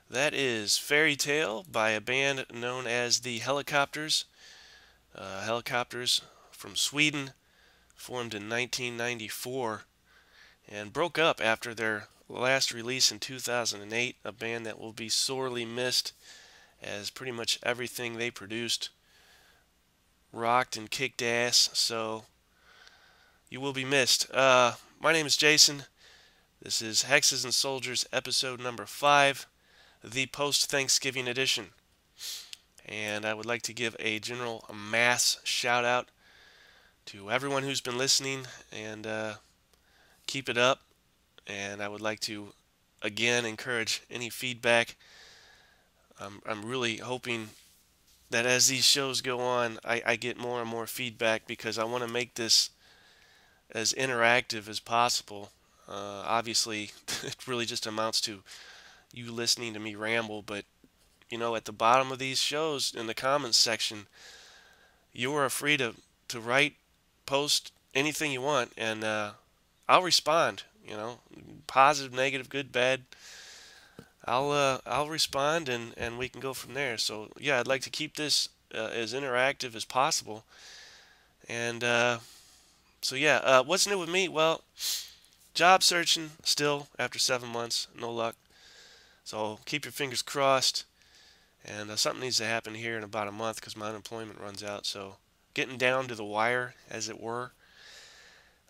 That is Fairy Tale by a band known as the Helicopters. Helicopters from Sweden, formed in 1994 and broke up after their last release in 2008, a band that will be sorely missed as pretty much everything they produced rocked and kicked ass, so you will be missed. My name is Jason. This is Hexes and Soldiers episode number 5. The post-Thanksgiving edition. And I would like to give a general mass shout out to everyone who's been listening, and keep it up. And I would like to again encourage any feedback. I'm really hoping that as these shows go on, I get more and more feedback, because I want to make this as interactive as possible. Obviously, it really just amounts to you listening to me ramble, but you know, at the bottom of these shows in the comments section, you are free to write, post anything you want, and I'll respond. You know, positive, negative, good, bad. I'll respond, and we can go from there. So yeah, I'd like to keep this as interactive as possible. And so yeah, what's new with me? Well, job searching still after 7 months, no luck. So keep your fingers crossed, and something needs to happen here in about a month, because my unemployment runs out. So getting down to the wire, as it were.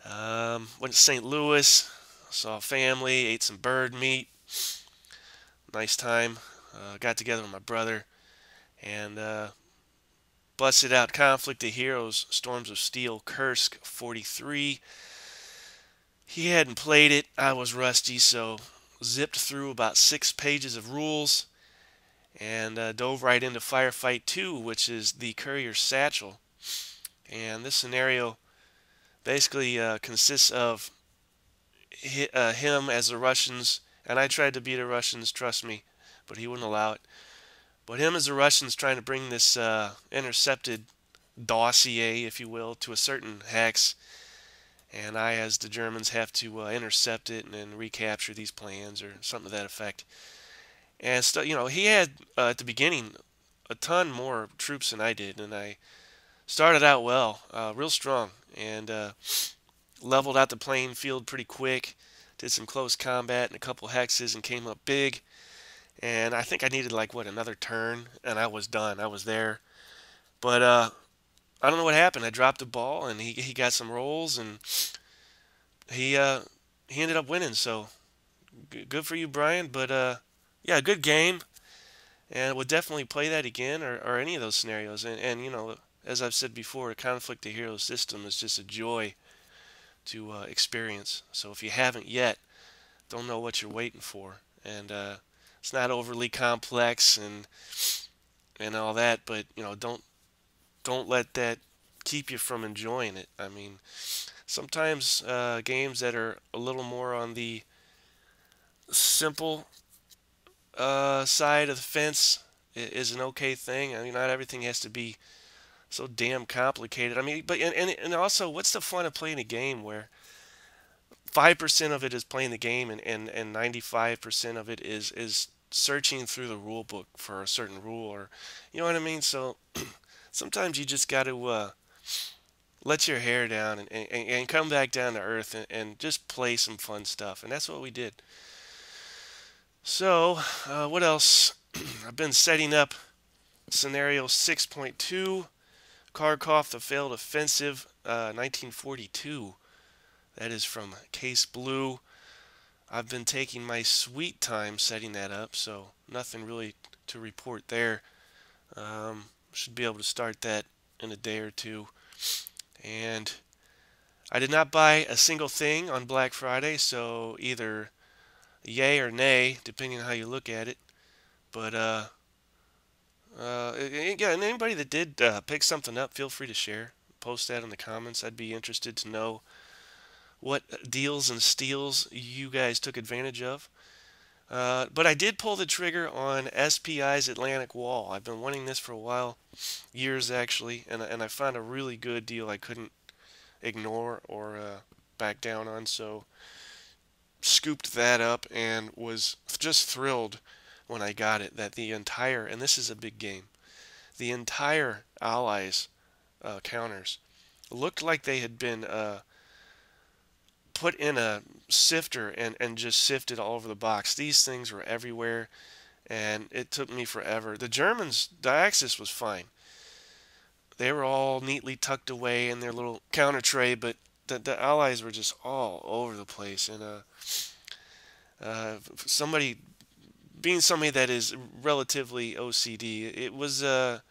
Went to St. Louis, saw family, ate some bird meat. Nice time. Got together with my brother and busted out Conflict of Heroes, Storms of Steel, Kursk 43. He hadn't played it. I was rusty, so zipped through about 6 pages of rules and dove right into Firefight 2, which is the Courier's Satchel. And this scenario basically consists of him as the Russians, and I tried to be the Russians, trust me, but he wouldn't allow it. But him as the Russians trying to bring this intercepted dossier, if you will, to a certain hex, and I, as the Germans, have to intercept it and then recapture these plans or something to that effect. And you know, he had at the beginning a ton more troops than I did, and I started out well, real strong, and leveled out the playing field pretty quick. Did some close combat and a couple hexes and came up big. And I think I needed like another turn, and I was done. I was there, but I don't know what happened. I dropped the ball, and he got some rolls, and he ended up winning. So good for you, Brian. But yeah, good game, and would definitely play that again, or any of those scenarios. And you know, as I've said before, the Conflict of Heroes system is just a joy to experience. So if you haven't yet, don't know what you're waiting for. And it's not overly complex and all that, but you know, don't let that keep you from enjoying it. I mean, sometimes games that are a little more on the simple side of the fence is an okay thing. I mean, not everything has to be so damn complicated. I mean, but and also, what's the fun of playing a game where 5% of it is playing the game, and 95% of it is searching through the rule book for a certain rule, or you know what I mean? So sometimes you just got to let your hair down and come back down to earth and just play some fun stuff, and that's what we did. So what else? I've been setting up scenario 6.2, Kharkov, the Failed Offensive, 1942. That is from Case Blue. I've been taking my sweet time setting that up, so nothing really to report there. Should be able to start that in a day or two. And I did not buy a single thing on Black Friday, so either yay or nay, depending on how you look at it. But yeah, and anybody that did pick something up, feel free to share. Post that in the comments. I'd be interested to know what deals and steals you guys took advantage of. But I did pull the trigger on SPI's Atlantic Wall. I've been wanting this for a while, years actually, and I found a really good deal I couldn't ignore or back down on. So scooped that up and was just thrilled when I got it that the entire, and this is a big game, the entire Allies counters looked like they had been put in a sifter and just sifted all over the box. These things were everywhere, and it took me forever. The Germans, the Axis was fine. They were all neatly tucked away in their little counter tray, but the Allies were just all over the place. And somebody, being somebody that is relatively OCD, it was a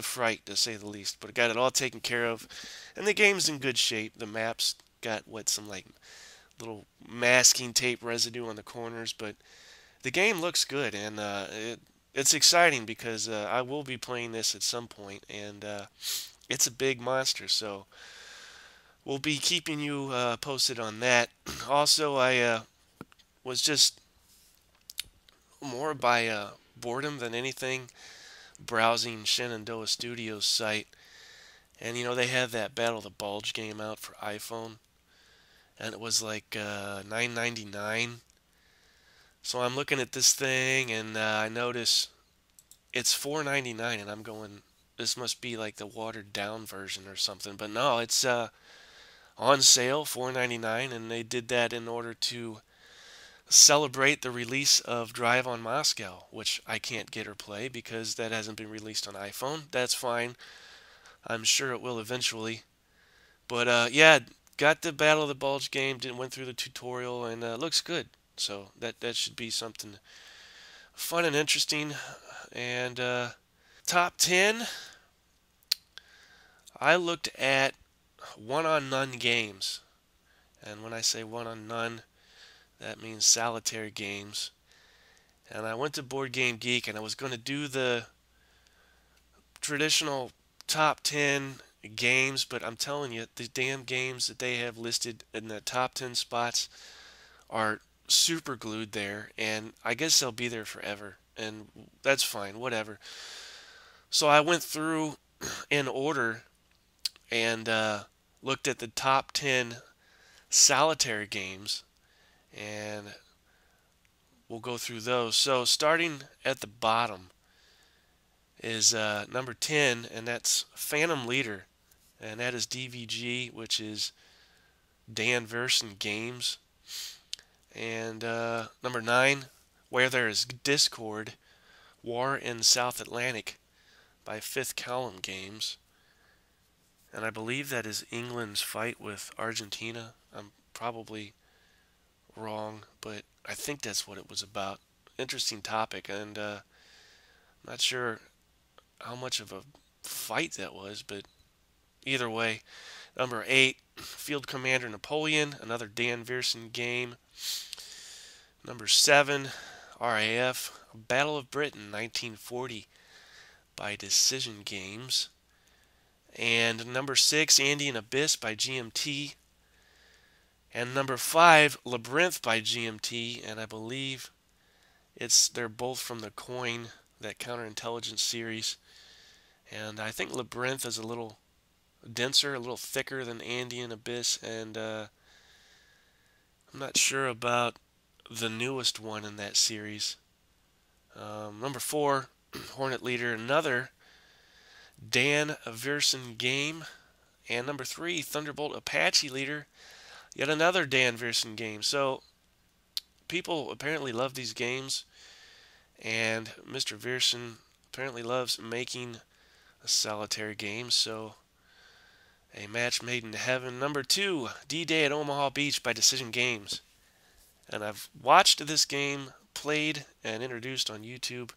fright to say the least. But I got it all taken care of, and the game's in good shape. The maps got some like little masking tape residue on the corners, but the game looks good, and it's exciting because I will be playing this at some point, and it's a big monster, so we'll be keeping you posted on that. Also, I was just more by boredom than anything browsing Shenandoah Studios site, and they have that Battle of the Bulge game out for iPhone, and it was like $9.99. So I'm looking at this thing, and I notice it's $4.99, and I'm going, this must be like the watered down version or something. But no, it's on sale, $4.99, and they did that in order to celebrate the release of Drive on Moscow, which I can't get or play because that hasn't been released on iPhone. That's fine. I'm sure it will eventually. But yeah, got the Battle of the Bulge game, went through the tutorial, and looks good. So that should be something fun and interesting. And top 10, I looked at one on none games. And when I say one on none, that means solitaire games. And I went to Board Game Geek, and I was going to do the traditional top 10 games, but I'm telling you, the damn games that they have listed in the top 10 spots are super glued there, and I guess they'll be there forever, and that's fine, whatever. So I went through in order and looked at the top 10 solitaire games, and we'll go through those. So starting at the bottom is number 10, and that's Phantom Leader, and that is DVG, which is Dan Verson Games. And number 9, Where There Is Discord, War in South Atlantic by Fifth Column Games. And I believe that is England's fight with Argentina. I'm probably wrong, but I think that's what it was about. Interesting topic, and not sure how much of a fight that was, but either way. Number 8, Field Commander Napoleon, another Dan Verson game. Number 7, RAF, Battle of Britain, 1940, by Decision Games. And number 6, Andean Abyss by GMT. And number 5, Labyrinth by GMT, and I believe they're both from the Coin, that counterintelligence series. And I think Labyrinth is a little denser, a little thicker than Andean Abyss, and I'm not sure about the newest one in that series. Number 4, Hornet Leader, another Dan Verson game. And number 3, Thunderbolt Apache Leader, yet another Dan Verson game. So people apparently love these games, and Mr. Verson apparently loves making a solitaire game, so a match made in heaven. Number 2, D-Day at Omaha Beach by Decision Games. And I've watched this game played and introduced on YouTube,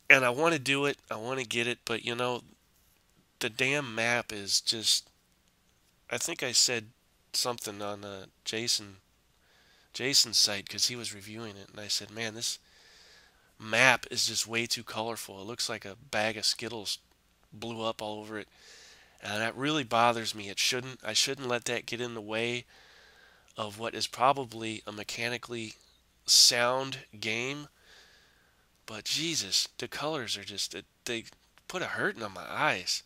and I want to do it. I want to get it, but the damn map is just. I think I said something on Jason's site because he was reviewing it, and I said, "Man, this map is just way too colorful. It looks like a bag of Skittles blew up all over it." And that really bothers me. It shouldn't. I shouldn't let that get in the way of what is probably a mechanically sound game. But Jesus, the colors are just they put a hurting on my eyes.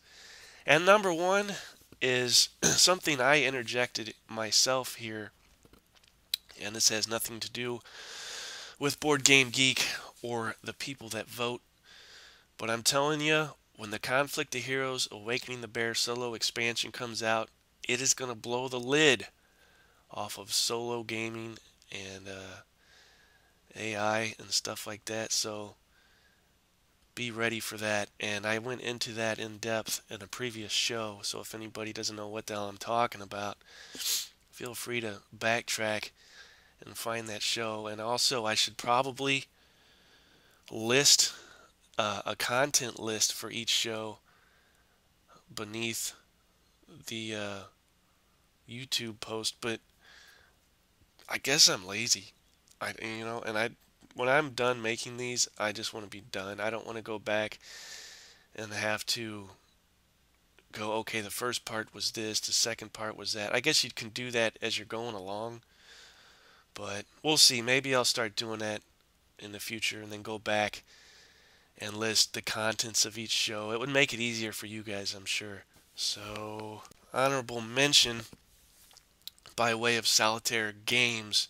And number one is something I interjected myself here, and this has nothing to do with Board Game Geek or the people that vote. But I'm telling you, when the Conflict of Heroes Awakening the Bear solo expansion comes out, it is going to blow the lid off of solo gaming and AI and stuff like that. So be ready for that. And I went into that in depth in a previous show. So if anybody doesn't know what the hell I'm talking about, feel free to backtrack and find that show. And also, I should probably list a content list for each show beneath the YouTube post, but I guess I'm lazy. And when I'm done making these, I just want to be done. I don't want to go back and have to go, okay, the first part was this, the second part was that. I guess you can do that as you're going along, but we'll see. Maybe I'll start doing that in the future and then go back and list the contents of each show. It would make it easier for you guys, I'm sure. So, honorable mention by way of Solitaire Games.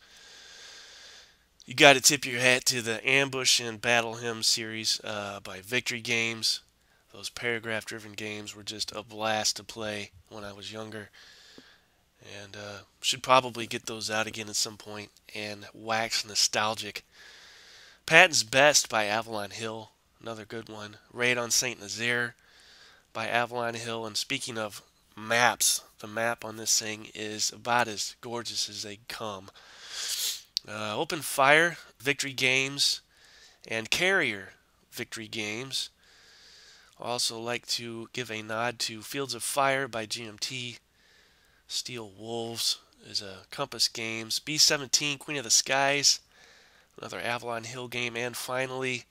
You got to tip your hat to the Ambush and Battle Hymn series by Victory Games. Those paragraph-driven games were just a blast to play when I was younger. And should probably get those out again at some point and wax nostalgic. Patton's Best by Avalon Hill, another good one. Raid on St. Nazaire by Avalon Hill. And speaking of maps, the map on this thing is about as gorgeous as they come. Open Fire, Victory Games, and Carrier, Victory Games. I also like to give a nod to Fields of Fire by GMT. Steel Wolves is a Compass Games. B-17, Queen of the Skies, another Avalon Hill game. And finally,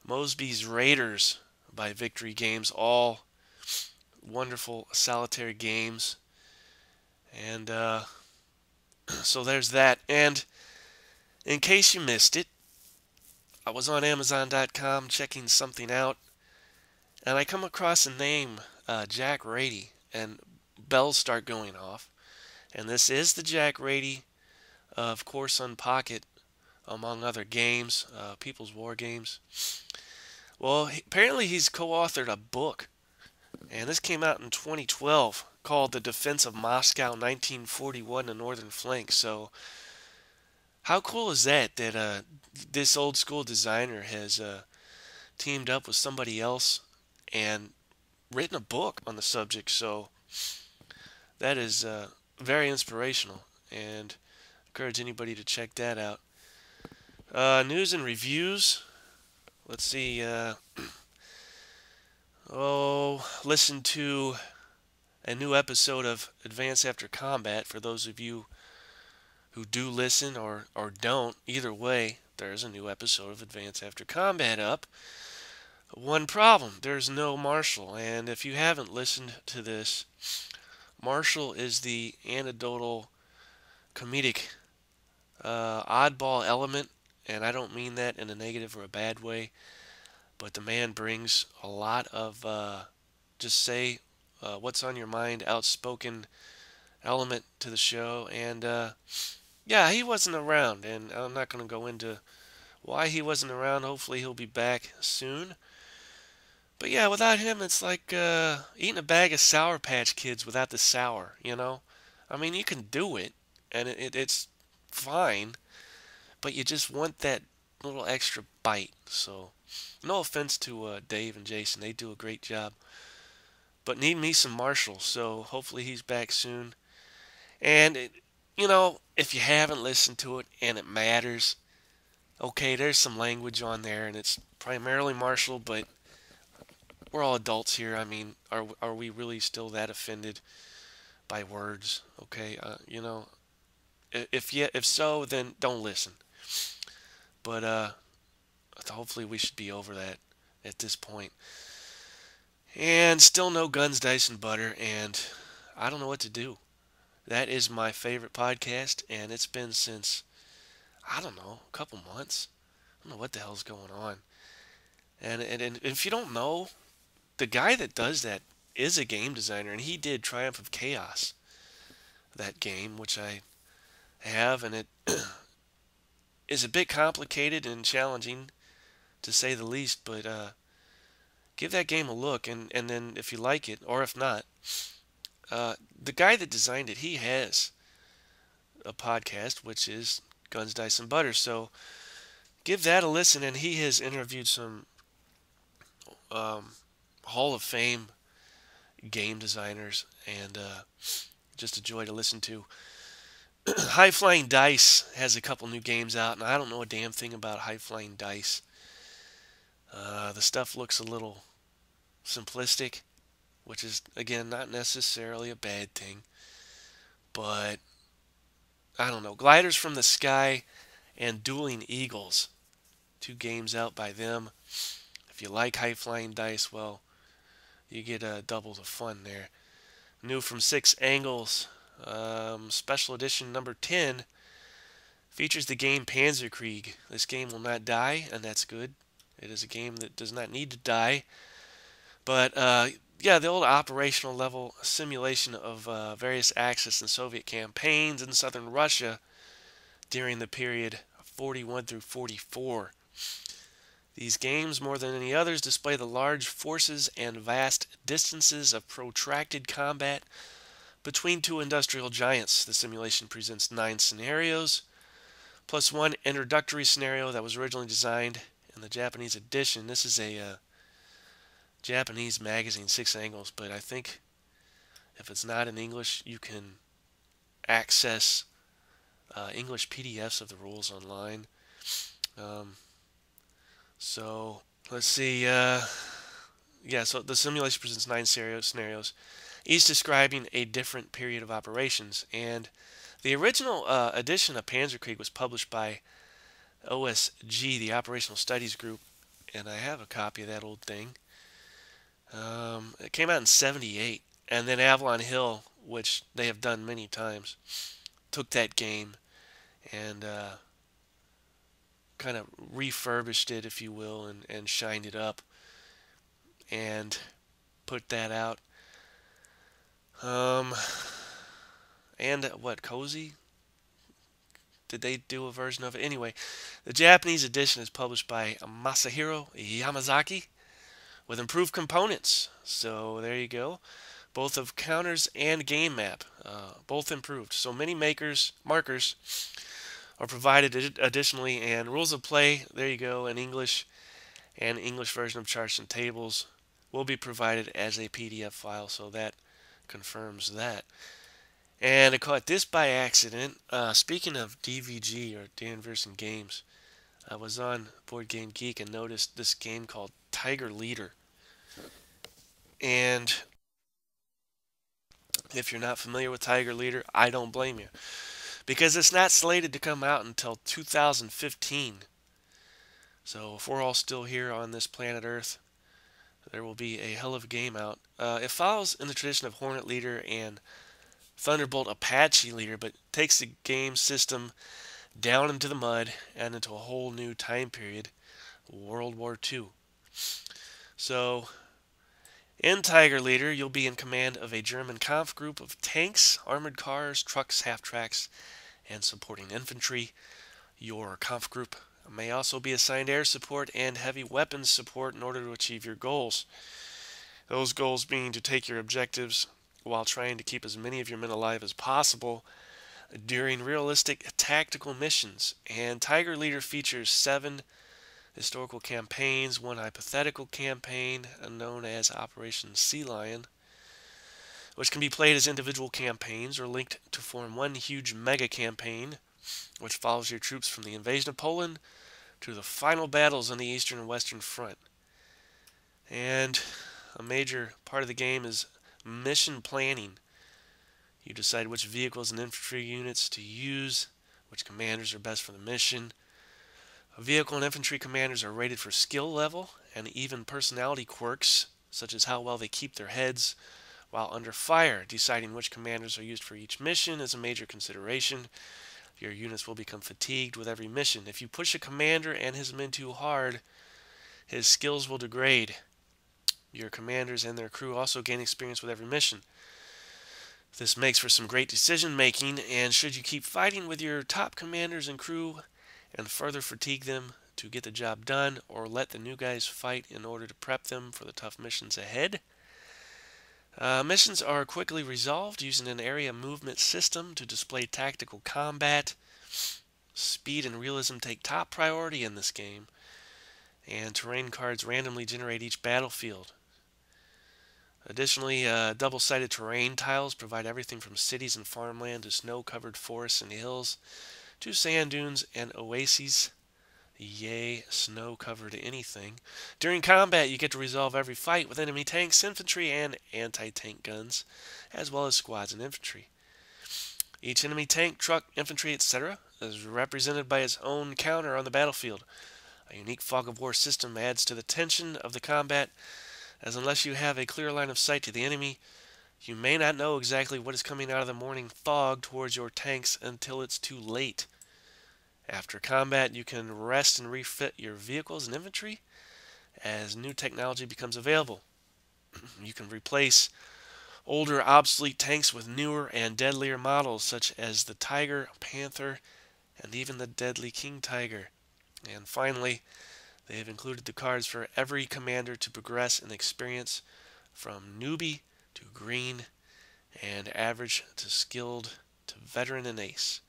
Mosby's Raiders by Victory Games. All wonderful solitaire games. And so there's that. And in case you missed it, I was on Amazon.com checking something out, and I come across a name, Jack Rady, and bells start going off. And this is the Jack Rady of Course on Pocket, among other games, People's Wargames. Well, apparently he's co-authored a book, and this came out in 2012, called The Defense of Moscow, 1941, the Northern Flank. So how cool is that this old school designer has teamed up with somebody else and written a book on the subject? So that is very inspirational, and encourage anybody to check that out. News and reviews. Let's see. Listen to a new episode of Advance After Combat for those of you who do listen or don't. Either way, there's a new episode of Advance After Combat up. One problem, there's no Marshall, and if you haven't listened to this, Marshall is the anecdotal comedic oddball element, and I don't mean that in a negative or a bad way, but the man brings a lot of just say what's on your mind, outspoken element to the show. And yeah, he wasn't around, and I'm not going to go into why he wasn't around. Hopefully he'll be back soon. But yeah, without him, it's like eating a bag of Sour Patch Kids without the sour, I mean, you can do it, and it's fine, but you just want that little extra bite. So, no offense to Dave and Jason. They do a great job. But need me some Marshall, so hopefully he's back soon. And, if you haven't listened to it and it matters, okay, there's some language on there and it's primarily martial, but we're all adults here. I mean, are we really still that offended by words? Okay, if so, then don't listen. But hopefully we should be over that at this point. And still no guns, dice, and butter, and I don't know what to do. That is my favorite podcast, and it's been since, I don't know, a couple months. I don't know what the hell's going on. And if you don't know, the guy that does that is a game designer, and he did Triumph of Chaos, that game, which I have, and it is a bit complicated and challenging, to say the least, but give that game a look, and then if you like it, or if not, the guy that designed it, he has a podcast, which is Guns, Dice, and Butter, so give that a listen, and he has interviewed some Hall of Fame game designers, and just a joy to listen to. High Flying Dice has a couple new games out, and I don't know a damn thing about High Flying Dice. The stuff looks a little simplistic, which is, again, not necessarily a bad thing. But, I don't know. Gliders from the Sky and Dueling Eagles. 2 games out by them. If you like High Flying Dice, well, you get double the fun there. New from 6 Angles. Special edition number 10 features the game Panzerkrieg. This game will not die, and that's good. It is a game that does not need to die. But, yeah, the old operational level simulation of various Axis and Soviet campaigns in southern Russia during the period 41 through 44. These games, more than any others, display the large forces and vast distances of protracted combat between 2 industrial giants. The simulation presents 9 scenarios, plus 1 introductory scenario that was originally designed in the Japanese edition. This is a Japanese magazine, 6 Angles, but I think if it's not in English, you can access English PDFs of the rules online. So let's see. Yeah, so the simulation presents 9 scenarios, each describing a different period of operations. And the original edition of Panzerkrieg was published by OSG, the Operational Studies Group, and I have a copy of that old thing. It came out in '78, and then Avalon Hill, which they have done many times, took that game and kind of refurbished it, if you will, and shined it up and put that out. And what, Cozy? Did they do a version of it? Anyway, the Japanese edition is published by Masahiro Yamazaki with improved components. So there you go. Both of counters and game map, both improved. So many markers are provided additionally, and rules of play, there you go, in English, and English version of charts and tables will be provided as a PDF file, so that confirms that. And I caught this by accident. Speaking of DVG, or Dan Verson Games, I was on Board Game Geek and noticed this game called Tiger Leader. And if you're not familiar with Tiger Leader, I don't blame you, because it's not slated to come out until 2015. So if we're all still here on this planet Earth, there will be a hell of a game out. It follows in the tradition of Hornet Leader and Thunderbolt Apache Leader, but takes the game system down into the mud and into a whole new time period, World War II. So, in Tiger Leader, you'll be in command of a German Kampf group of tanks, armored cars, trucks, half-tracks, and supporting infantry. Your Kampf group may also be assigned air support and heavy weapons support in order to achieve your goals. Those goals being to take your objectives while trying to keep as many of your men alive as possible during realistic tactical missions. And Tiger Leader features 7 historical campaigns, 1 hypothetical campaign known as Operation Sea Lion, which can be played as individual campaigns or linked to form one huge mega campaign, which follows your troops from the invasion of Poland to the final battles on the Eastern and Western Front. And a major part of the game is mission planning. You decide which vehicles and infantry units to use, which commanders are best for the mission. Vehicle and infantry commanders are rated for skill level and even personality quirks, such as how well they keep their heads while under fire. Deciding which commanders are used for each mission is a major consideration. Your units will become fatigued with every mission. If you push a commander and his men too hard, his skills will degrade. Your commanders and their crew also gain experience with every mission. This makes for some great decision making, and should you keep fighting with your top commanders and crew and further fatigue them to get the job done, or let the new guys fight in order to prep them for the tough missions ahead? Missions are quickly resolved using an area movement system to display tactical combat. Speed and realism take top priority in this game, and terrain cards randomly generate each battlefield. Additionally, double-sided terrain tiles provide everything from cities and farmland to snow-covered forests and hills to sand dunes and oases. Yay, snow-covered anything. During combat, you get to resolve every fight with enemy tanks, infantry, and anti-tank guns, as well as squads and infantry. Each enemy tank, truck, infantry, etc. is represented by its own counter on the battlefield. A unique fog of war system adds to the tension of the combat, as unless you have a clear line of sight to the enemy, you may not know exactly what is coming out of the morning fog towards your tanks until it's too late. After combat, you can rest and refit your vehicles and infantry as new technology becomes available. You can replace older obsolete tanks with newer and deadlier models such as the Tiger, Panther, and even the deadly King Tiger. And finally, they have included the cards for every commander to progress in experience from newbie to green and average to skilled to veteran and ace.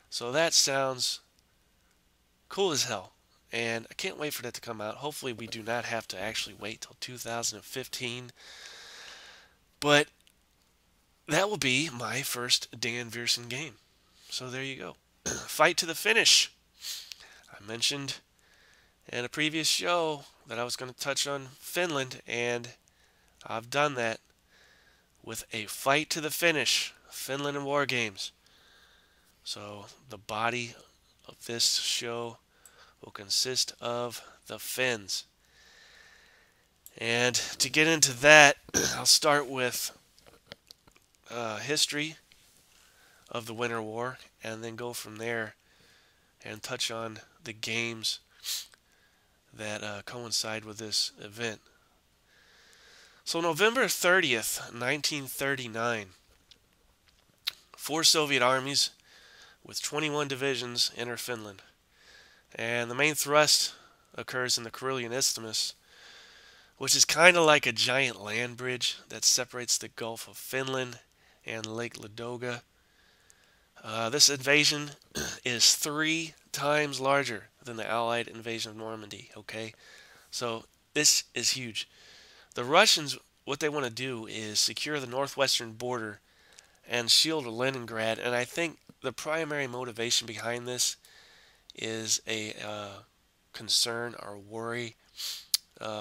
So that sounds cool as hell, and I can't wait for that to come out. Hopefully we do not have to actually wait till 2015, but that will be my first Dan Viersen game. So there you go. Fight to the finish. I mentioned in a previous show that I was going to touch on Finland, and I've done that with a fight to the finish, Finland and Wargames. So the body of this show will consist of the Finns. And to get into that, I'll start with history of the Winter War, and then go from there and touch on the games that coincide with this event. So November 30th, 1939, 4 Soviet armies with 21 divisions enter Finland. And the main thrust occurs in the Karelian Isthmus, which is kind of like a giant land bridge that separates the Gulf of Finland and Lake Ladoga. This invasion is 3 times larger than the Allied invasion of Normandy, okay? So this is huge. The Russians, what they want to do is secure the northwestern border and shield Leningrad, and I think the primary motivation behind this is a concern or worry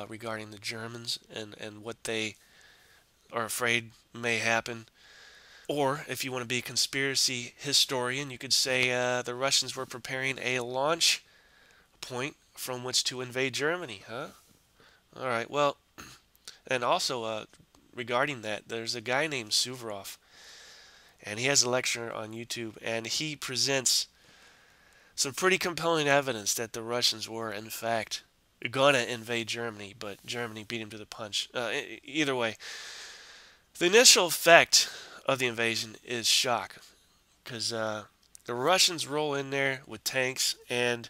regarding the Germans and what they are afraid may happen. Or, if you want to be a conspiracy historian, you could say the Russians were preparing a launch point from which to invade Germany, huh? All right, well, and also regarding that, there's a guy named Suvorov, and he has a lecture on YouTube, and he presents some pretty compelling evidence that the Russians were, in fact, gonna invade Germany, but Germany beat him to the punch. Either way, the initial effect of the invasion is shock, because the Russians roll in there with tanks, and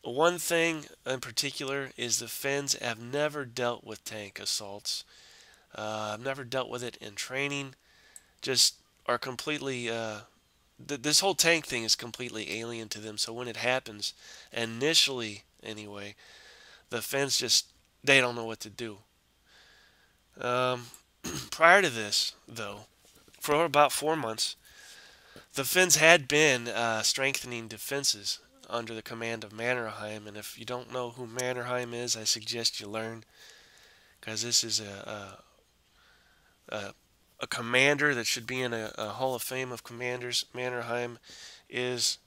one thing in particular is the Finns have never dealt with tank assaults. Never dealt with it in training. Just are completely this whole tank thing is completely alien to them. So when it happens, initially anyway, the Finns just, they don't know what to do. Prior to this, though, for about 4 months, the Finns had been strengthening defenses under the command of Mannerheim. And if you don't know who Mannerheim is, I suggest you learn, because this is a, a commander that should be in a Hall of Fame of commanders. Mannerheim is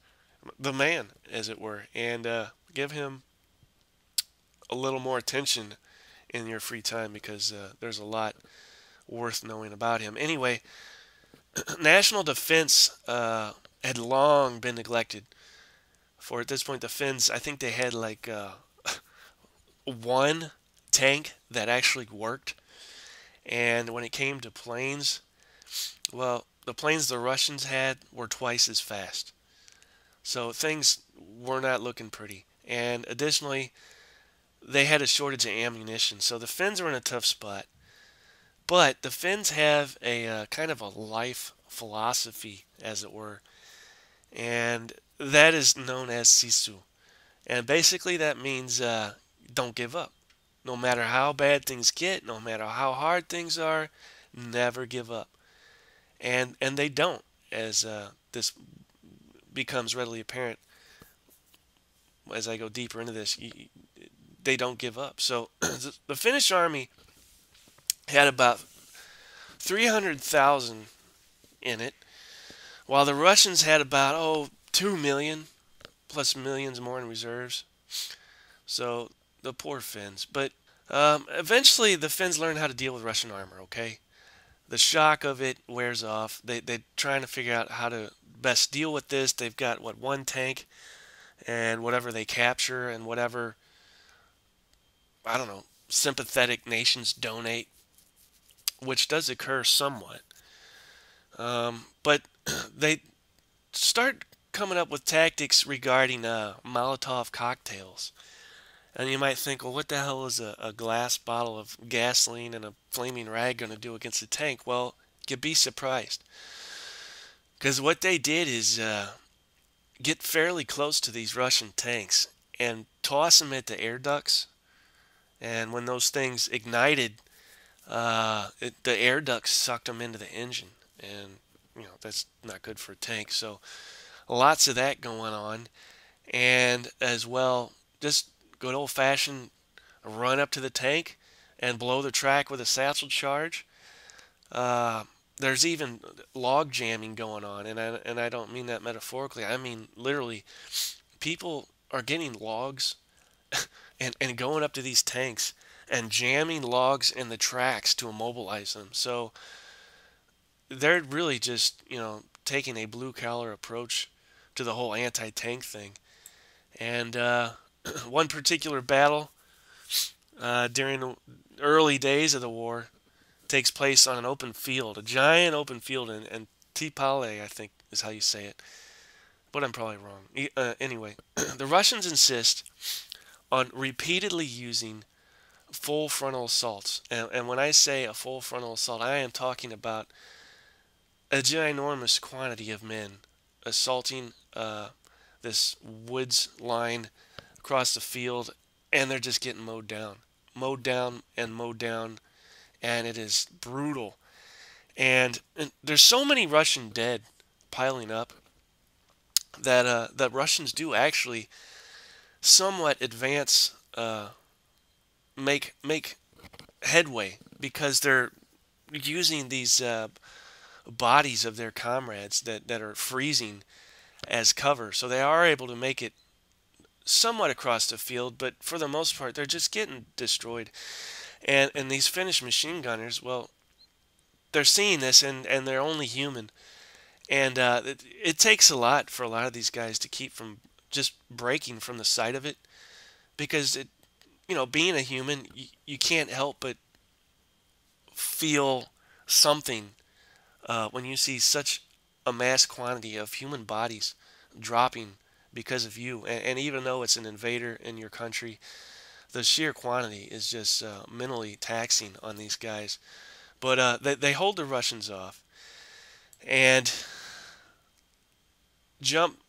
the man, as it were, and give him a little more attention in your free time, because there's a lot worth knowing about him. Anyway, national defense had long been neglected. For at this point, the Finns, I think they had like one tank that actually worked. And when it came to planes, well, the planes the Russians had were twice as fast. So things were not looking pretty. And additionally, they had a shortage of ammunition. So the Finns were in a tough spot. But the Finns have a kind of a life philosophy, as it were, and that is known as sisu. And basically, that means don't give up. No matter how bad things get, no matter how hard things are, never give up. And they don't, as this becomes readily apparent as I go deeper into this. They don't give up. So the Finnish army had about 300,000 in it, while the Russians had about 2 million plus millions more in reserves. So the poor Finns. But eventually the Finns learn how to deal with Russian armor. Okay, the shock of it wears off. They're trying to figure out how to best deal with this. They've got one tank, and whatever they capture, and whatever, I don't know, sympathetic nations donate, which does occur somewhat. But they start coming up with tactics regarding Molotov cocktails. And you might think, well, what the hell is a glass bottle of gasoline and a flaming rag going to do against a tank? Well, you'd be surprised. Because what they did is get fairly close to these Russian tanks and toss them at the air ducts. And when those things ignited, the air ducts sucked them into the engine. And, that's not good for a tank. So lots of that going on. And as well, just good old-fashioned run up to the tank and blow the track with a satchel charge. There's even log jamming going on, and I don't mean that metaphorically. I mean literally. People are getting logs and going up to these tanks and jamming logs in the tracks to immobilize them. So they're really just, taking a blue-collar approach to the whole anti-tank thing. And one particular battle during the early days of the war takes place on an open field, a giant open field in Tipale, I think is how you say it. But I'm probably wrong. Anyway, the Russians insist on repeatedly using full frontal assaults. And when I say a full frontal assault, I am talking about a ginormous quantity of men assaulting this woods line across the field, and they're just getting mowed down, and mowed down, and it is brutal. And there's so many Russian dead piling up that Russians do actually somewhat advance, make headway, because they're using these bodies of their comrades that are freezing as cover. So they are able to make it somewhat across the field, but for the most part, they're just getting destroyed. And these Finnish machine gunners, well, they're seeing this, and they're only human. And it takes a lot for a lot of these guys to keep from just breaking from the sight of it, because being a human, you can't help but feel something when you see such a mass quantity of human bodies dropping because of you. And even though it's an invader in your country, the sheer quantity is just mentally taxing on these guys. But they hold the Russians off, and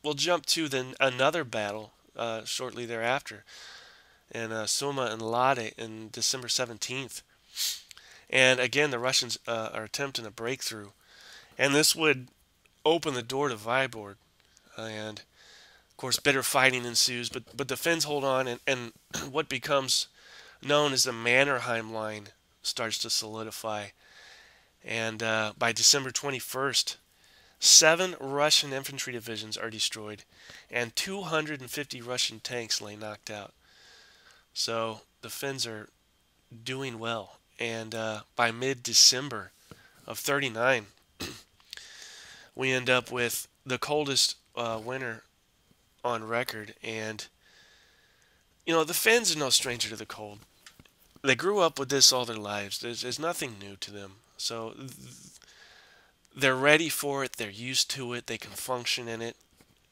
we'll jump to another battle shortly thereafter in Soma and Lade in December 17th. And again, the Russians are attempting a breakthrough, and this would open the door to Viborg. And of course, bitter fighting ensues, but the Finns hold on, and what becomes known as the Mannerheim line starts to solidify. And by December 21st, 7 Russian infantry divisions are destroyed, and 250 Russian tanks lay knocked out. So the Finns are doing well. And by mid-December of 39, we end up with the coldest winter on record. And, the Finns are no stranger to the cold. They grew up with this all their lives. There's nothing new to them. So they're ready for it. They're used to it. They can function in it.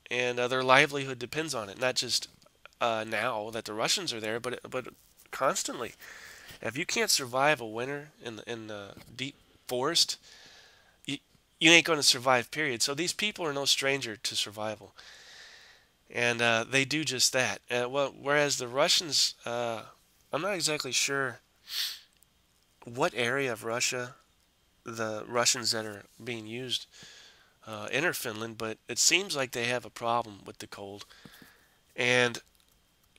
And their livelihood depends on it. Not just now that the Russians are there, but constantly. If you can't survive a winter in the deep forest, you, you ain't going to survive, period. So these people are no stranger to survival. And they do just that. Whereas the Russians, I'm not exactly sure what area of Russia the Russians that are being used enter Finland, but it seems like they have a problem with the cold. And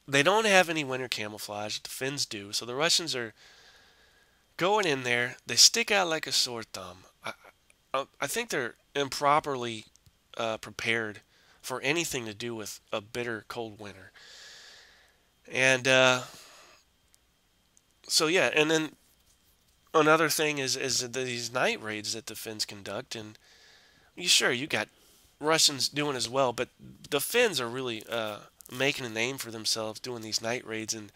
they don't have any winter camouflage. The Finns do. So the Russians are going in there. They stick out like a sore thumb. I think they're improperly prepared for anything to do with a bitter cold winter. And so yeah, and then another thing is these night raids that the Finns conduct, and you got Russians doing as well, but the Finns are really making a name for themselves doing these night raids, and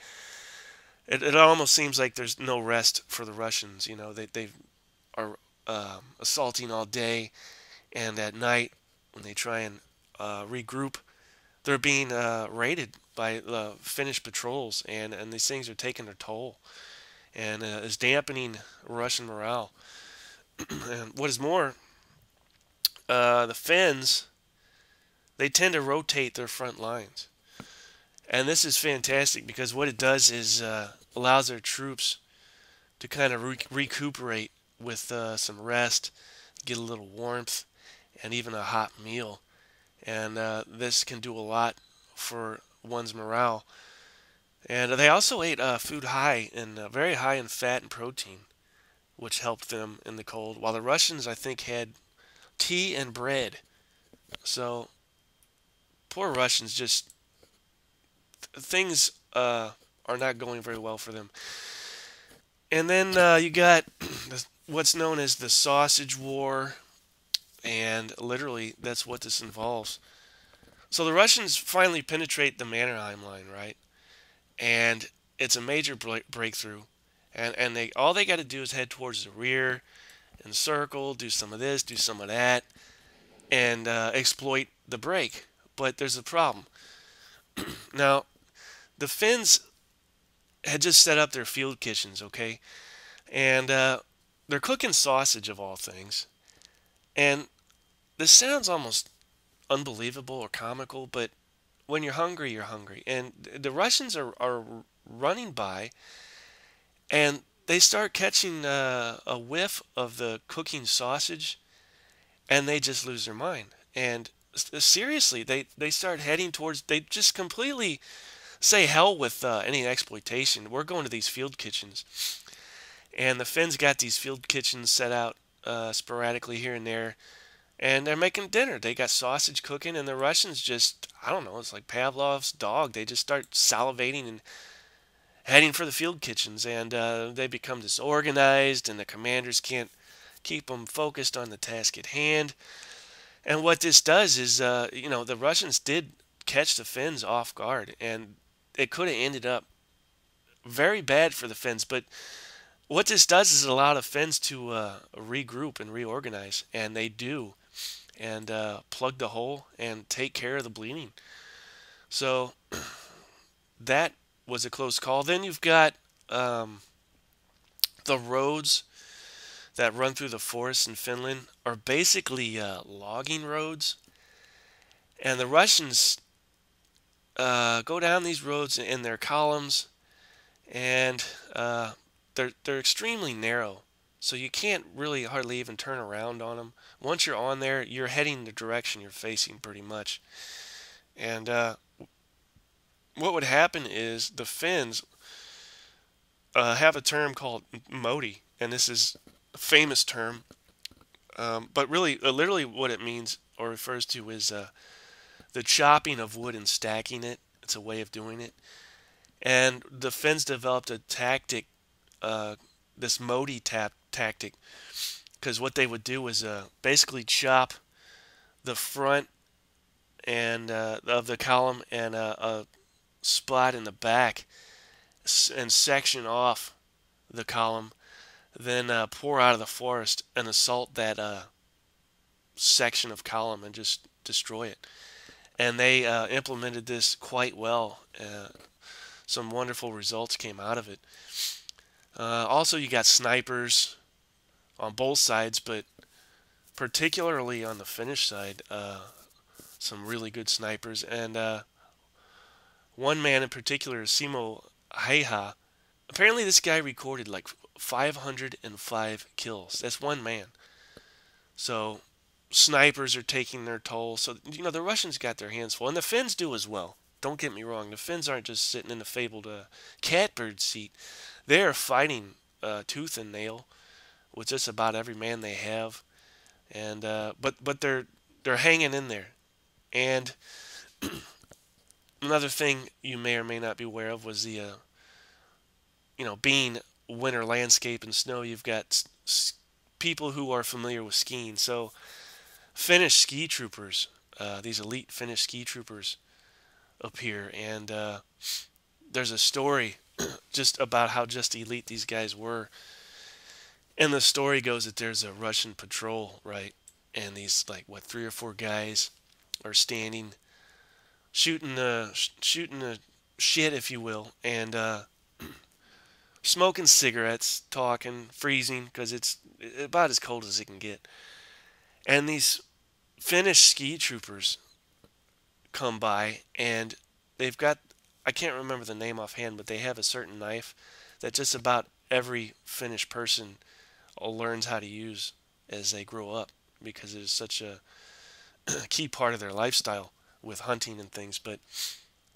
it almost seems like there's no rest for the Russians. They are assaulting all day, and at night when they try and regroup, they're being raided by Finnish patrols, and these things are taking their toll, and is dampening Russian morale. And what is more, the Finns, they tend to rotate their front lines. And this is fantastic because what it does is allows their troops to kind of recuperate with some rest, get a little warmth, and even a hot meal. And this can do a lot for one's morale. And they also ate food very high in fat and protein, which helped them in the cold. While the Russians, I think, had tea and bread. So poor Russians, just things are not going very well for them. And then you got what's known as the Sausage War, and literally that's what this involves. So the Russians finally penetrate the Mannerheim line, right? And it's a major breakthrough. And all they got to do is head towards the rear, encircle, do some of this, do some of that, and exploit the break. But there's a problem. Now, the Finns had just set up their field kitchens, okay? And they're cooking sausage of all things. And this sounds almost unbelievable or comical, but when you're hungry, you're hungry. And the Russians are running by, and they start catching a whiff of the cooking sausage, and they just lose their mind. And seriously, they start heading towards, they just completely say hell with any exploitation. We're going to these field kitchens. And the Finns got these field kitchens set out sporadically here and there. And they're making dinner. They got sausage cooking, and the Russians just, I don't know, it's like Pavlov's dog. They just start salivating and heading for the field kitchens. And they become disorganized, and the commanders can't keep them focused on the task at hand. And what this does is, the Russians did catch the Finns off guard, and it could have ended up very bad for the Finns. But what this does is it allowed the Finns to regroup and reorganize, and they do, and plug the hole and take care of the bleeding. So that was a close call. Then you've got the roads that run through the forests in Finland are basically logging roads, and the Russians go down these roads in their columns, and they're extremely narrow. So you can't really hardly even turn around on them. Once you're on there, you're heading the direction you're facing pretty much. And what would happen is the Finns have a term called modi, and this is a famous term. But really, literally, what it means or refers to is the chopping of wood and stacking it. It's a way of doing it. And the Finns developed a tactic, this modi tactic, because what they would do is basically chop the front and of the column and a spot in the back and section off the column, then pour out of the forest and assault that section of column and just destroy it. And they implemented this quite well. Some wonderful results came out of it. Also, you got snipers on both sides, but particularly on the Finnish side, some really good snipers. And one man in particular, Simo Heiha. Apparently, this guy recorded like 505 kills. That's one man. So snipers are taking their toll. So, the Russians got their hands full, and the Finns do as well. Don't get me wrong. The Finns aren't just sitting in the fabled catbird seat. They are fighting tooth and nail with just about every man they have, and but they're hanging in there. And another thing you may or may not be aware of was the being winter landscape and snow. You've got people who are familiar with skiing. So Finnish ski troopers, these elite Finnish ski troopers appear, and there's a story just about how just elite these guys were. And the story goes that there's a Russian patrol, right? And these, like, what, 3 or 4 guys are standing, shooting the shit, if you will, and smoking cigarettes, talking, freezing, because it's about as cold as it can get. And these Finnish ski troopers come by, and they've got, I can't remember the name offhand, but they have a certain knife that just about every Finnish person learns how to use as they grow up, because it is such a key part of their lifestyle with hunting and things. But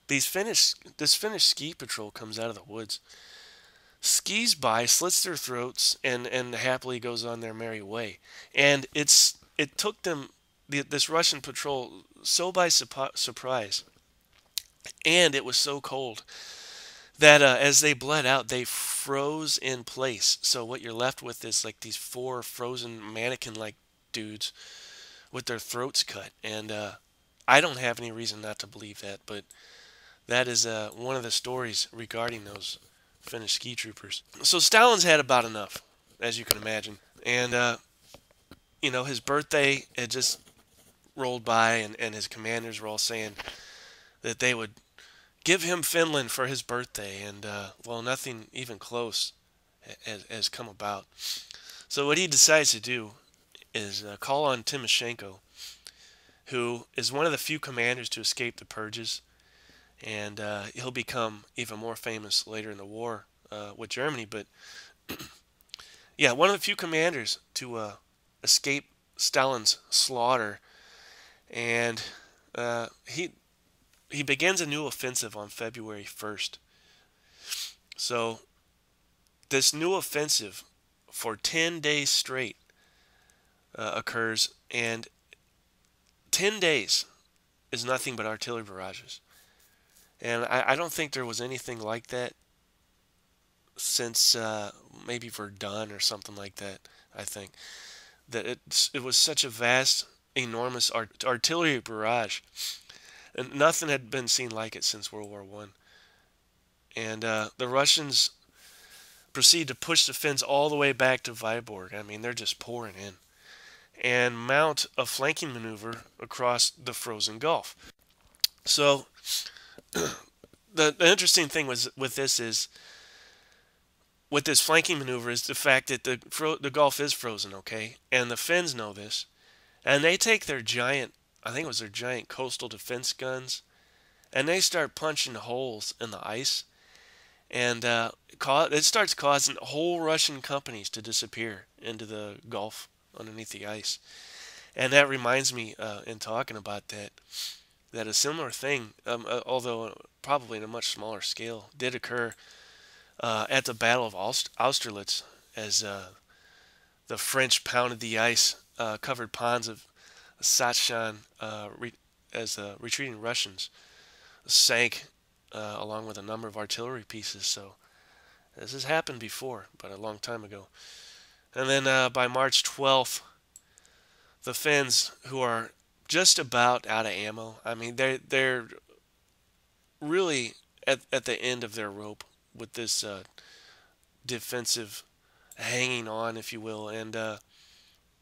this Finnish ski patrol comes out of the woods, skis by, slits their throats, and happily goes on their merry way. And it took them, this Russian patrol, so by surprise, and it was so cold that as they bled out, they froze in place. So what you're left with is like these 4 frozen mannequin-like dudes with their throats cut. And I don't have any reason not to believe that, but that is one of the stories regarding those Finnish ski troopers. So Stalin's had about enough, as you can imagine. And, his birthday had just rolled by, and his commanders were all saying that they would give him Finland for his birthday, and well, nothing even close has come about. So what he decides to do is call on Timoshenko, who is one of the few commanders to escape the purges, and he'll become even more famous later in the war with Germany. But yeah, one of the few commanders to escape Stalin's slaughter, and he begins a new offensive on February 1st. So this new offensive for 10 days straight occurs, and 10 days is nothing but artillery barrages. And I don't think there was anything like that since maybe Verdun or something like that. I think that it was such a vast, enormous artillery barrage, and nothing had been seen like it since World War I. And the Russians proceed to push the Finns all the way back to Vyborg. I mean, they're just pouring in, and mount a flanking maneuver across the frozen Gulf. So the interesting thing with this is, with this flanking maneuver, is the fact that the Gulf is frozen, okay? And the Finns know this, and they take their giant, I think it was their giant coastal defense guns, and they start punching holes in the ice. and it starts causing whole Russian companies to disappear into the Gulf underneath the ice. And that reminds me, in talking about that, that a similar thing, although probably in a much smaller scale, did occur at the Battle of Austerlitz as the French pounded the ice, covered ponds of Sachin as retreating Russians sank along with a number of artillery pieces. So this has happened before, but a long time ago. And then by March 12th, the Finns, who are just about out of ammo, I mean, they're really at the end of their rope with this defensive hanging on, if you will, and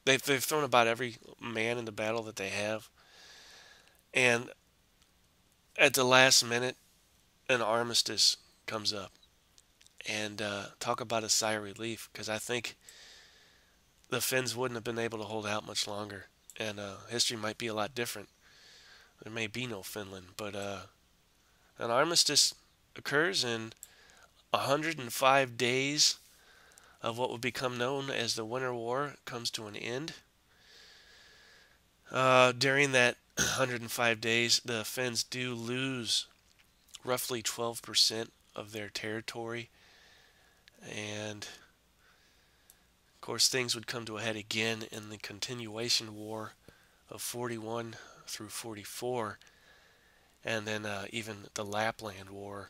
they've thrown about every man in the battle that they have, and at the last minute, an armistice comes up, and talk about a sigh of relief, because I think the Finns wouldn't have been able to hold out much longer, and history might be a lot different. There may be no Finland, but an armistice occurs, and 105 days of what would become known as the Winter War comes to an end. During that 105 days, the Finns do lose roughly 12% of their territory, and of course things would come to a head again in the continuation war of 41 through 44, and then even the Lapland War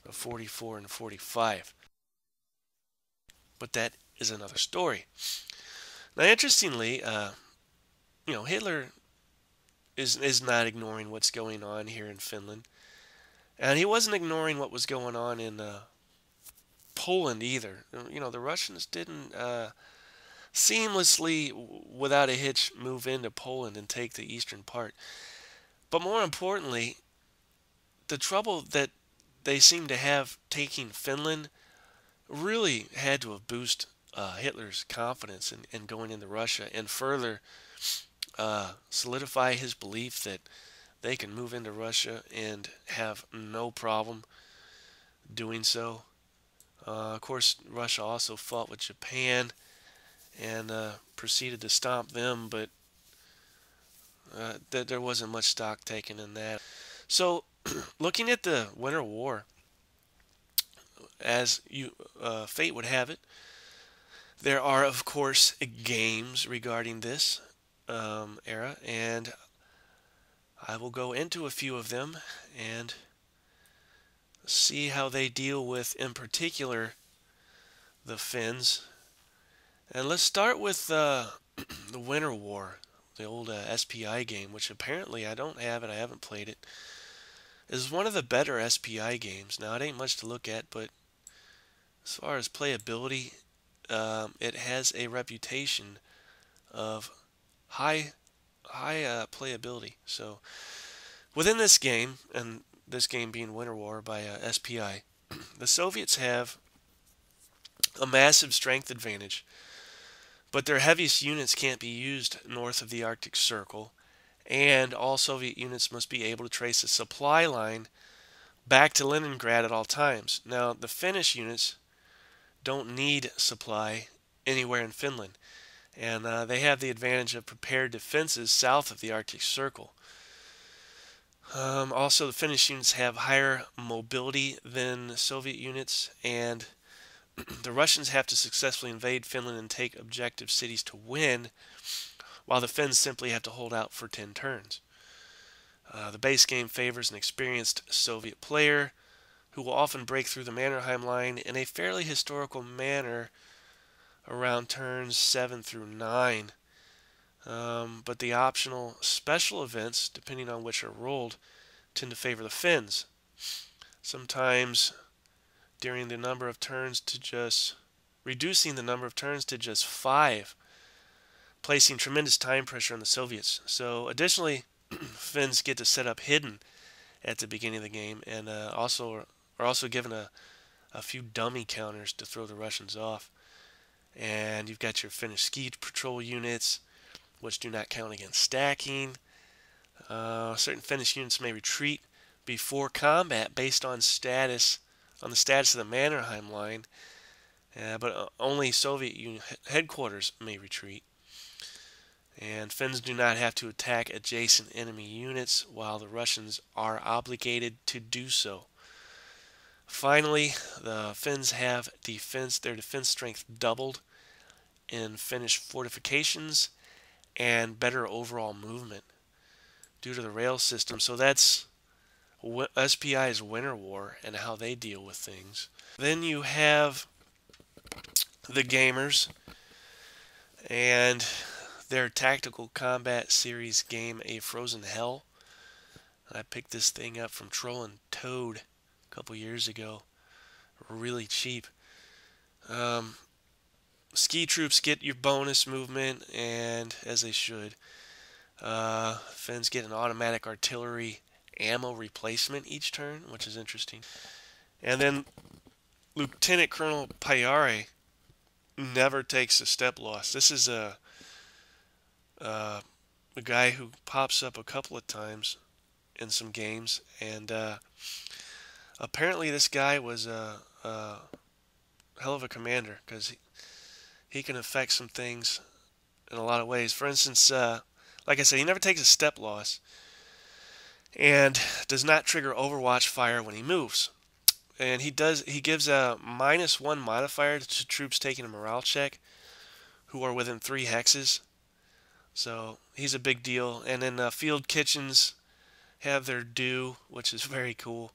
of 44 and 45. But that is another story. Now, interestingly, Hitler is not ignoring what's going on here in Finland, and he wasn't ignoring what was going on in Poland either. The Russians didn't seamlessly, without a hitch, move into Poland and take the eastern part. But more importantly, the trouble that they seem to have taking Finland really had to have boosted Hitler's confidence in going into Russia, and further solidify his belief that they can move into Russia and have no problem doing so. Of course, Russia also fought with Japan and proceeded to stomp them, but there wasn't much stock taken in that. So, looking at the Winter War, as fate would have it, there are, of course, games regarding this era, and I will go into a few of them and see how they deal with, in particular, the Finns. And let's start with the Winter War, the old SPI game, which apparently I don't have it, I haven't played it. Is one of the better SPI games. Now, it ain't much to look at, but as far as playability, it has a reputation of high playability. So, within this game, and this game being Winter War by SPI, the Soviets have a massive strength advantage, but their heaviest units can't be used north of the Arctic Circle, and all Soviet units must be able to trace a supply line back to Leningrad at all times. Now, the Finnish units don't need supply anywhere in Finland, and they have the advantage of prepared defenses south of the Arctic Circle. Also, the Finnish units have higher mobility than Soviet units, and the Russians have to successfully invade Finland and take objective cities to win, while the Finns simply have to hold out for 10 turns. The base game favors an experienced Soviet player who will often break through the Mannerheim line in a fairly historical manner around turns 7 through 9. But the optional special events, depending on which are rolled, tend to favor the Finns. Sometimes during the number of turns to just reducing the number of turns to just 5, placing tremendous time pressure on the Soviets. So additionally, Finns get to set up hidden at the beginning of the game, and are also given a few dummy counters to throw the Russians off. And you've got your Finnish ski patrol units, which do not count against stacking. Certain Finnish units may retreat before combat based on status on the status of the Mannerheim line, but only Soviet Union headquarters may retreat. And Finns do not have to attack adjacent enemy units, while the Russians are obligated to do so. Finally, the Finns have their defense strength doubled in Finnish fortifications and better overall movement due to the rail system. So that's SPI's Winter War and how they deal with things. Then you have the gamers and their tactical combat series game, A Frozen Hell. I picked this thing up from Troll and Toad a couple years ago. Really cheap. Ski troops get your bonus movement, and as they should. Finns get an automatic artillery ammo replacement each turn, which is interesting. And then Lieutenant Colonel Payare never takes a step loss. This is a guy who pops up a couple of times in some games, and apparently this guy was a hell of a commander, because he can affect some things in a lot of ways. For instance, like I said, he never takes a step loss and does not trigger Overwatch fire when he moves. And he gives a -1 modifier to troops taking a morale check who are within 3 hexes. So he's a big deal. And then field kitchens have their due, which is very cool.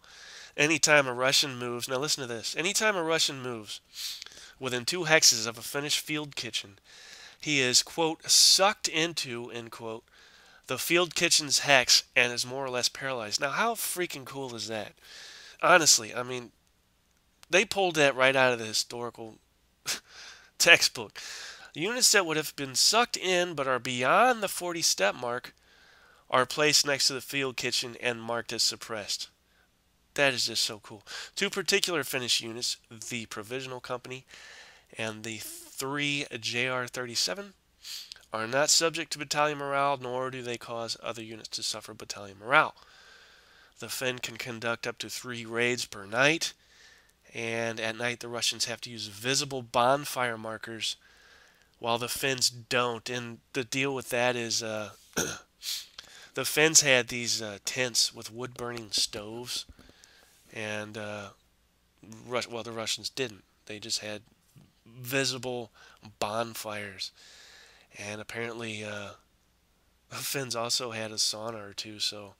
Anytime a Russian moves, now listen to this, anytime a Russian moves within 2 hexes of a Finnish field kitchen, he is, quote, sucked into, end quote, the field kitchen's hex and is more or less paralyzed. Now, how freaking cool is that? Honestly, I mean, they pulled that right out of the historical textbook. Units that would have been sucked in but are beyond the 40-step mark are placed next to the field kitchen and marked as suppressed. That is just so cool. 2 particular Finnish units, the Provisional Company and the 3 JR-37, are not subject to battalion morale, nor do they cause other units to suffer battalion morale. The Finn can conduct up to 3 raids per night, and at night the Russians have to use visible bonfire markers, while the Finns don't. And the deal with that is the Finns had these tents with wood-burning stoves, and the Russians didn't. They just had visible bonfires. And apparently the Finns also had a sauna or two, so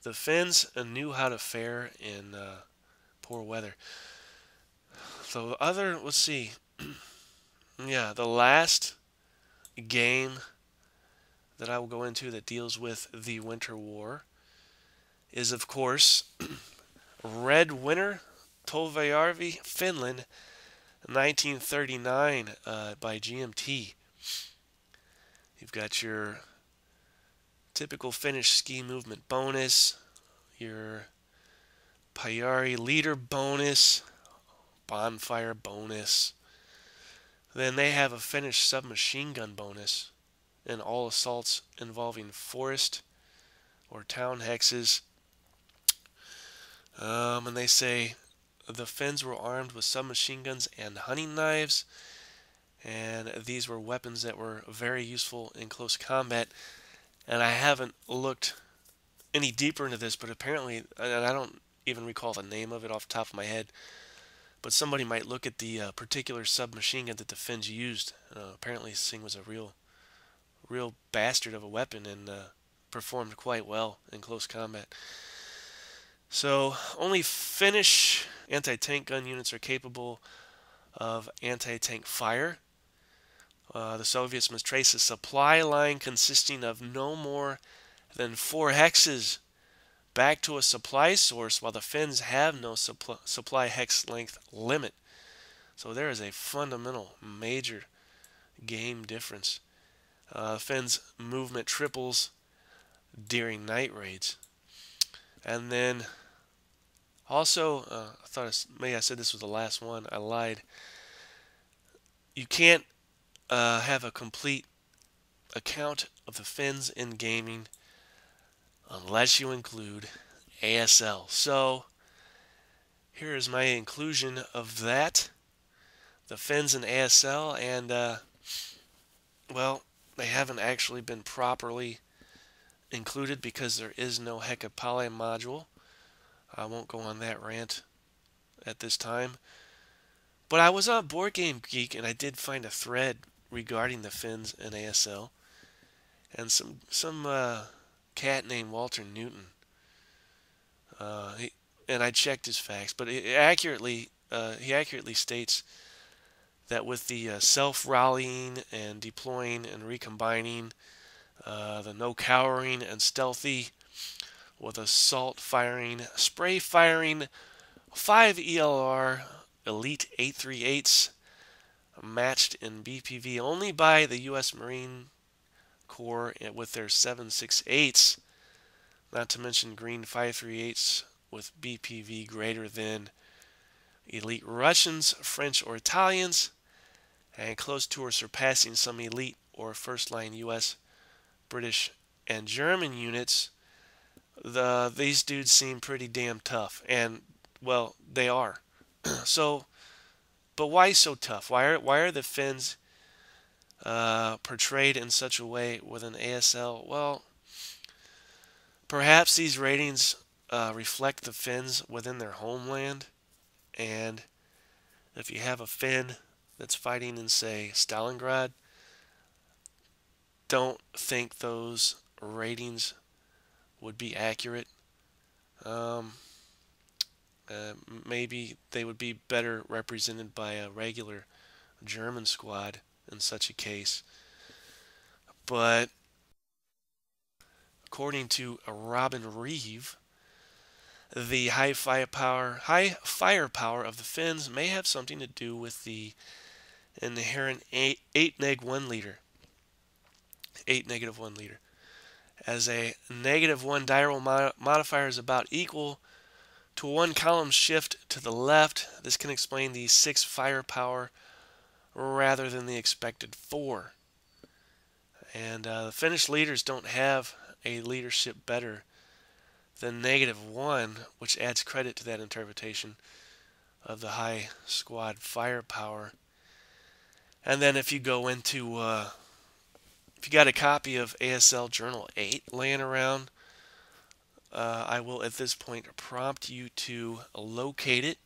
the Finns knew how to fare in poor weather. So let's see. Yeah, the last game that I will go into that deals with the Winter War is, of course, Red Winter, Talvivaara, Finland, 1939 by GMT. You've got your typical Finnish ski movement bonus, your Payari leader bonus, bonfire bonus. Then they have a Finnish submachine gun bonus in all assaults involving forest or town hexes. And they say the Finns were armed with submachine guns and hunting knives, and these were weapons that were very useful in close combat. And I haven't looked any deeper into this, but apparently, and I don't even recall the name of it off the top of my head, but somebody might look at the particular submachine gun that the Finns used. Apparently this thing was a real bastard of a weapon, and performed quite well in close combat. So only Finnish anti-tank gun units are capable of anti-tank fire. The Soviets must trace a supply line consisting of no more than 4 hexes back to a supply source, while the Finns have no supply hex length limit. So there is a fundamental major game difference. Finns' movement triples during night raids. And then also, I thought maybe I said this was the last one. I lied. You can't have a complete account of the Finns in gaming unless you include ASL. So here is my inclusion of that, the fins in ASL, and well, they haven't actually been properly included because there is no Hecapale module. I won't go on that rant at this time. But I was on Board Game Geek and I did find a thread regarding the fins in ASL, and some cat named Walter Newton. And I checked his facts, but he accurately states that with the self-rallying and deploying and recombining, the no cowering and stealthy, with assault firing, spray firing, 5 ELR Elite 838s, matched in BPV only by the U.S. Marine Corps with their 768s, not to mention green 538s with BPV greater than elite Russians, French, or Italians, and close to or surpassing some elite or first-line U.S., British, and German units. These dudes seem pretty damn tough, and well, they are. So, but why so tough? Why are the Finns portrayed in such a way with an ASL? Well, perhaps these ratings reflect the Finns within their homeland, and if you have a Finn that's fighting in, say, Stalingrad, don't think those ratings would be accurate. Um, Maybe they would be better represented by a regular German squad in such a case. But according to Robin Reeve, the high firepower of the Finns may have something to do with the inherent 8 neg 1 liter, 8 negative 1 liter. As a negative 1 die roll modifier is about equal to a 1 column shift to the left, this can explain the 6 firepower rather than the expected 4. And the Finnish leaders don't have a leadership better than negative 1, which adds credit to that interpretation of the high squad firepower. And then if you go into, if you got a copy of ASL Journal 8 laying around, I will at this point prompt you to locate it.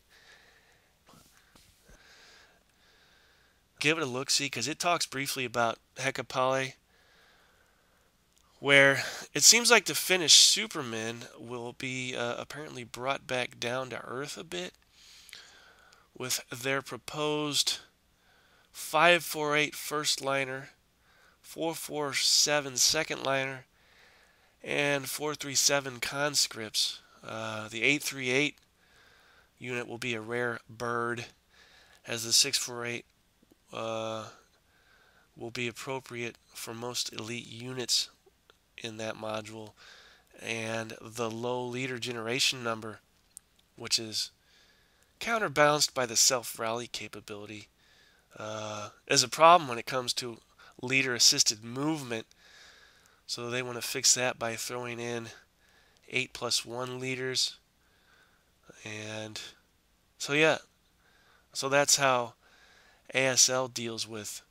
Give it a look-see, because it talks briefly about Hecapale, where it seems like the Finnish Supermen will be apparently brought back down to earth a bit with their proposed 548 first liner, 447 second liner, and 437 conscripts. The 838 unit will be a rare bird, as the 648 will be appropriate for most elite units in that module, and the low leader generation number, which is counterbalanced by the self-rally capability, is a problem when it comes to leader-assisted movement. So they want to fix that by throwing in 8+1 leaders. And so yeah, so that's how ASL deals with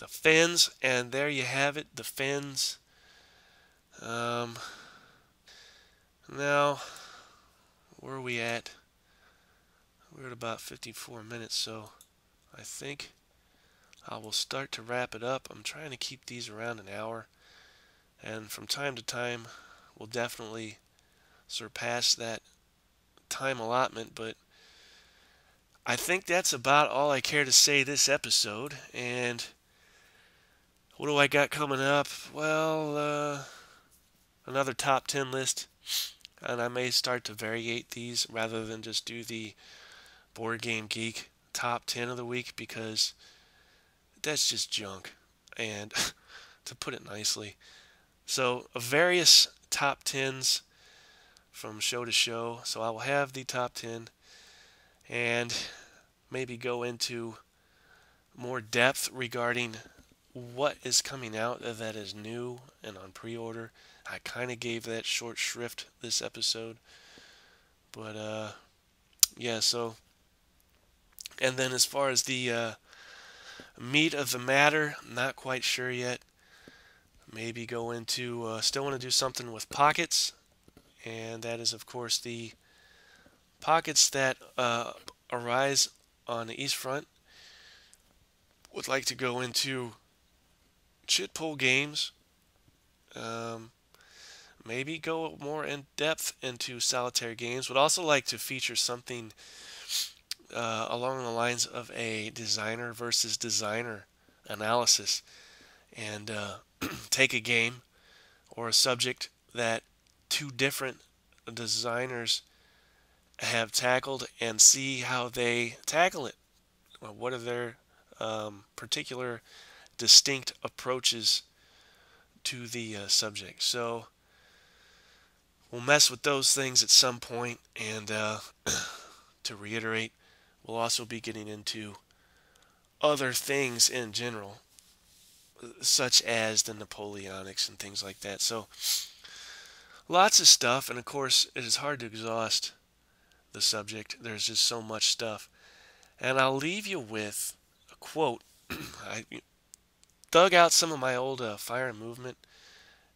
the Finns, and there you have it, the Finns. Now, where are we at? We're at about 54 minutes, so I think I will start to wrap it up. I'm trying to keep these around an hour, and from time to time we'll definitely surpass that time allotment, but I think that's about all I care to say this episode. And what do I got coming up? Well, another top 10 list, and I may start to variate these rather than just do the Board Game Geek top 10 of the week, because that's just junk, and to put it nicely. So various top 10s from show to show. So I will have the top 10 and maybe go into more depth regarding what is coming out that is new and on pre-order. I kind of gave that short shrift this episode, but yeah, so, and then as far as the meat of the matter, not quite sure yet. Maybe go into, still want to do something with pockets, and that is, of course, the pockets that arise on the east front. Would like to go into chit pull games. Um, Maybe go more in depth into solitaire games. Would also like to feature something along the lines of a designer versus designer analysis, and take a game or a subject that two different designers have tackled and see how they tackle it. What are their particular distinct approaches to the subject? So we'll mess with those things at some point, and to reiterate, we'll also be getting into other things in general, such as the Napoleonics and things like that. So lots of stuff, and of course, it is hard to exhaust the subject. There's just so much stuff. And I'll leave you with a quote. I dug out some of my old Fire and Movement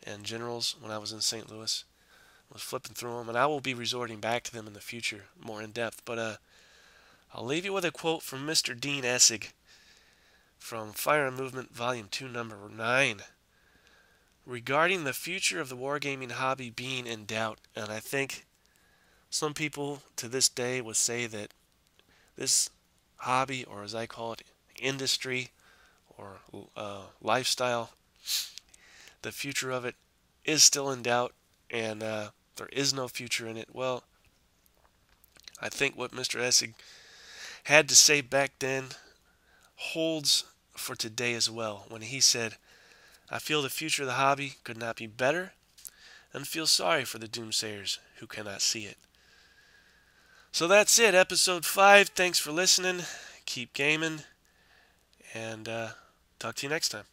and Generals when I was in St. Louis. I was flipping through them, and I will be resorting back to them in the future more in depth. But I'll leave you with a quote from Mr. Dean Essig from Fire and Movement, Volume 2, Number 9, regarding the future of the wargaming hobby being in doubt. And I think some people to this day would say that this hobby, or as I call it, industry or lifestyle, the future of it is still in doubt, and there is no future in it. Well, I think what Mr. Essig had to say back then holds for today as well, when he said, "I feel the future of the hobby could not be better, and feel sorry for the doomsayers who cannot see it." So that's it, episode 5. Thanks for listening. Keep gaming, and talk to you next time.